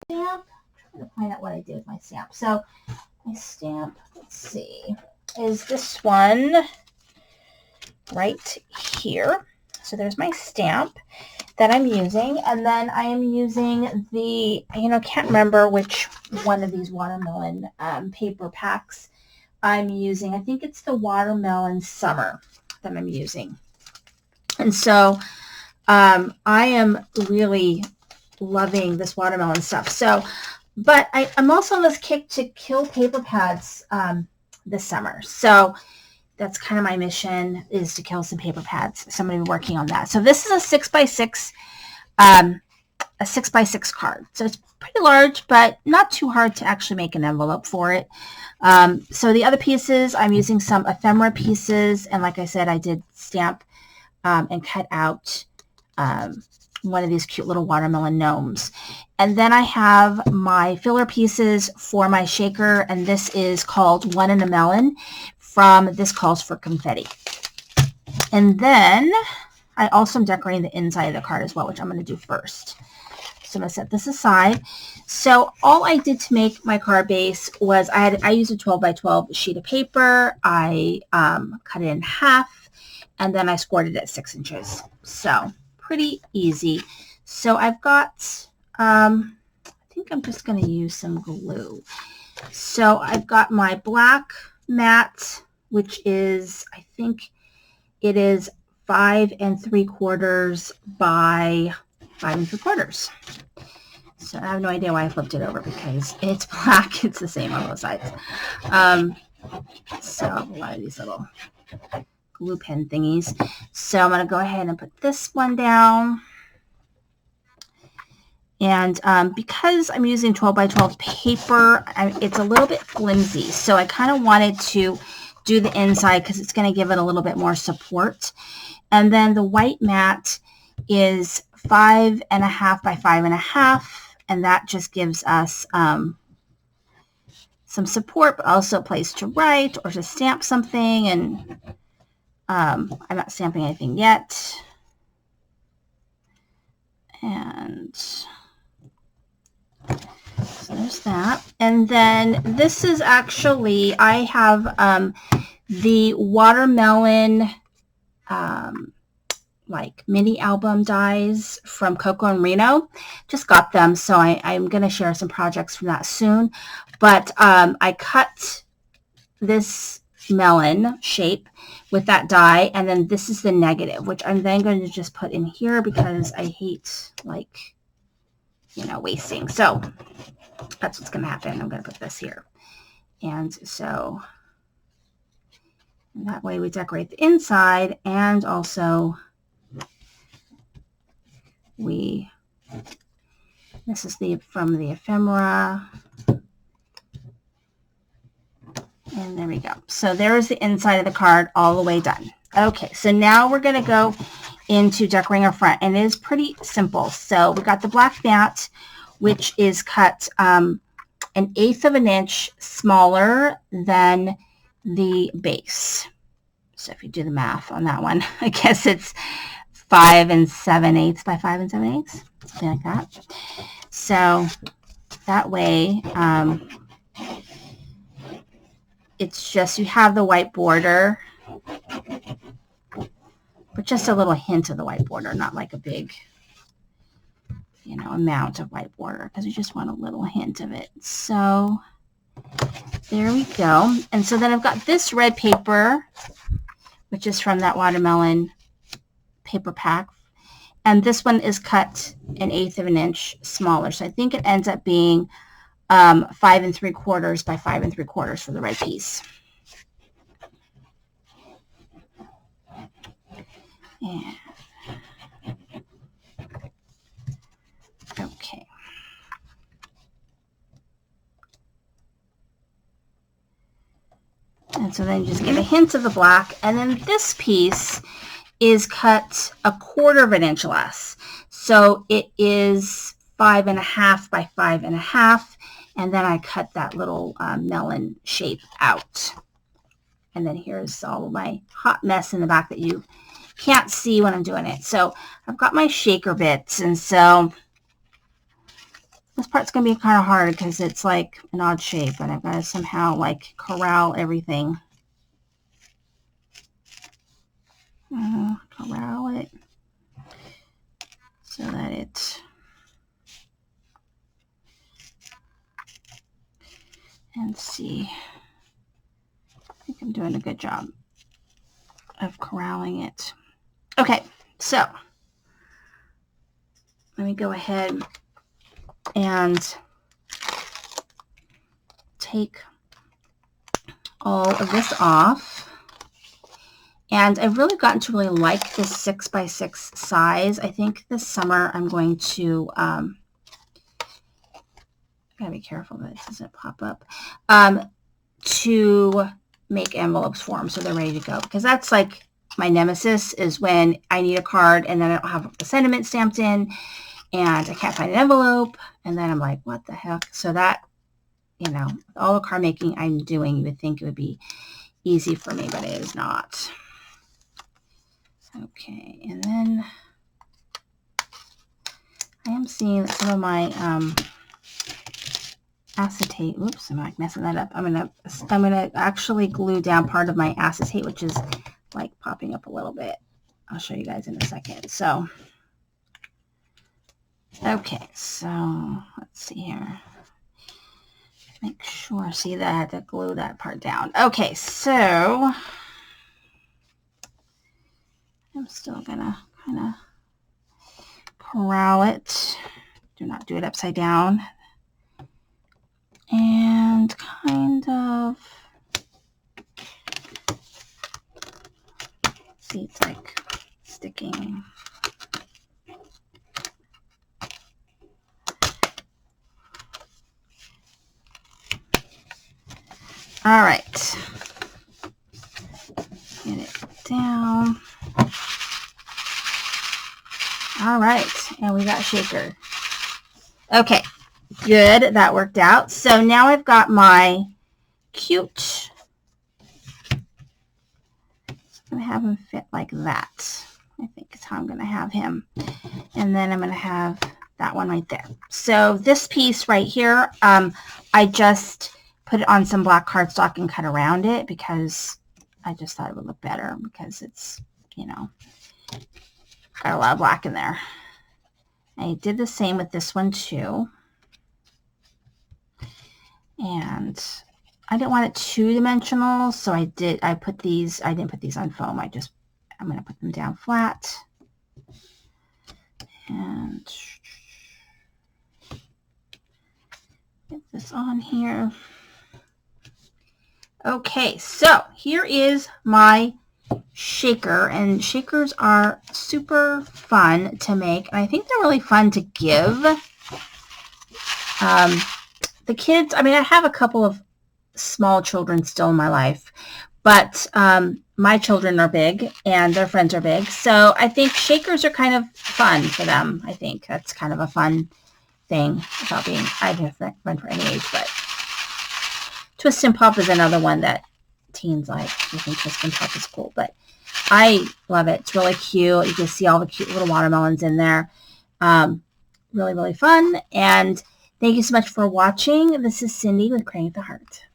stamp. I'm trying to find out what I did with my stamp. So my stamp, let's see, is this one right here. So there's my stamp that I'm using, and then I am using the, can't remember which one of these watermelon paper packs I'm using. I think it's the Watermelon Summer that I'm using. And so I am really loving this watermelon stuff. So, but I'm also on this kick to kill paper pads this summer. So that's kind of my mission, is to kill some paper pads. So I'm going to be working on that. So this is a 6x6, a 6x6 card. So it's pretty large, but not too hard to actually make an envelope for it. So the other pieces, I'm using some ephemera pieces. And like I said, I did stamp and cut out one of these cute little watermelon gnomes. And then I have my filler pieces for my shaker. And this is called One in a Melon from This Calls for Confetti. And then I also am decorating the inside of the card as well, which I'm going to do first. So I'm going to set this aside. So all I did to make my card base was I used a 12 by 12 sheet of paper. I cut it in half, and then I scored it at 6 inches. So pretty easy. So I've got, I think I'm just going to use some glue. So I've got my black mat, which is, I think it is 5 3/4 by 5 3/4. So I have no idea why I flipped it over, because it's black. It's the same on both sides. So a lot of these little glue pen thingies. So I'm going to go ahead and put this one down. And because I'm using 12 by 12 paper, it's a little bit flimsy. So I kind of wanted to do the inside because it's going to give it a little bit more support. And then the white mat is 5.5 by 5.5. And that just gives us some support, but also a place to write or to stamp something. And I'm not stamping anything yet. And so there's that. And then this is actually, I have the watermelon like mini album dies from Coco and Reno. Just got them, so I'm going to share some projects from that soon. But I cut this melon shape with that die, and then this is the negative, which I'm then going to just put in here because I hate, like, wasting. So that's what's going to happen. I'm going to put this here. And so that way we decorate the inside, and also this is from the ephemera. And there we go. So there's the inside of the card all the way done. Okay, so now we're going to go into decorating our front, and it is pretty simple. So we got the black mat, which is cut 1/8 of an inch smaller than the base. So if you do the math on that one, I guess it's 5 7/8 by 5 7/8, something like that. So that way, it's just, you have the white border, but just a little hint of the white border, not like a big, amount of white border, because you just want a little hint of it. So there we go. And so then I've got this red paper, which is from that watermelon paper pack. And this one is cut 1/8 of an inch smaller. So I think it ends up being 5 3/4 by 5 3/4 for the red piece. And okay. And so then you just get a hint of the black. And then this piece is cut 1/4 of an inch less. So it is 5.5 by 5.5. And then I cut that little melon shape out. And then here's all my hot mess in the back that you can't see when I'm doing it. So I've got my shaker bits. And so This part's going to be kind of hard because it's like an odd shape, and I've got to somehow like corral everything. Corral it so that it, and see, I think I'm doing a good job of corralling it. Okay, so let me go ahead and take all of this off. And I've really gotten to really like this 6x6 size. I think this summer I'm going to, I gotta be careful that it doesn't pop up, to make envelopes for them so they're ready to go. Because that's like my nemesis, is when I need a card and then I don't have the sentiment stamped in and I can't find an envelope. And then I'm like, what the heck? So that, you know, all the card making I'm doing, you would think it would be easy for me, but it is not. Okay, and then I am seeing that some of my acetate, oops, I'm like messing that up. I'm gonna actually glue down part of my acetate, which is like popping up a little bit. I'll show you guys in a second. So, okay, so let's see here. Make sure, see that I had to glue that part down. Okay, so I'm still gonna kind of corral it. Do not do it upside down. And kind of, see, it's like sticking. All right. Get it down. All right, and we got shaker. Okay, good, that worked out. So now I've got my cute, I'm going to have him fit like that. I think is how I'm going to have him. And then I'm going to have that one right there. So this piece right here, I just put it on some black cardstock and cut around it because I just thought it would look better because it's, you know, got a lot of black in there. I did the same with this one too. And I didn't want it two-dimensional, so I didn't put these on foam. I'm going to put them down flat. And get this on here. Okay, so here is my shaker, and shakers are super fun to make, and I think they're really fun to give. The kids, I mean, I have a couple of small children still in my life, but my children are big and their friends are big, so I think shakers are kind of fun for them. I think that's kind of a fun thing about being, I don't know, fun for any age, but Twist and Pop is another one that teens like. I think Twist and Pop is cool, but I love it. It's really cute. You can see all the cute little watermelons in there. Really, really fun. And thank you so much for watching. This is Cindy with Crying at the Heart.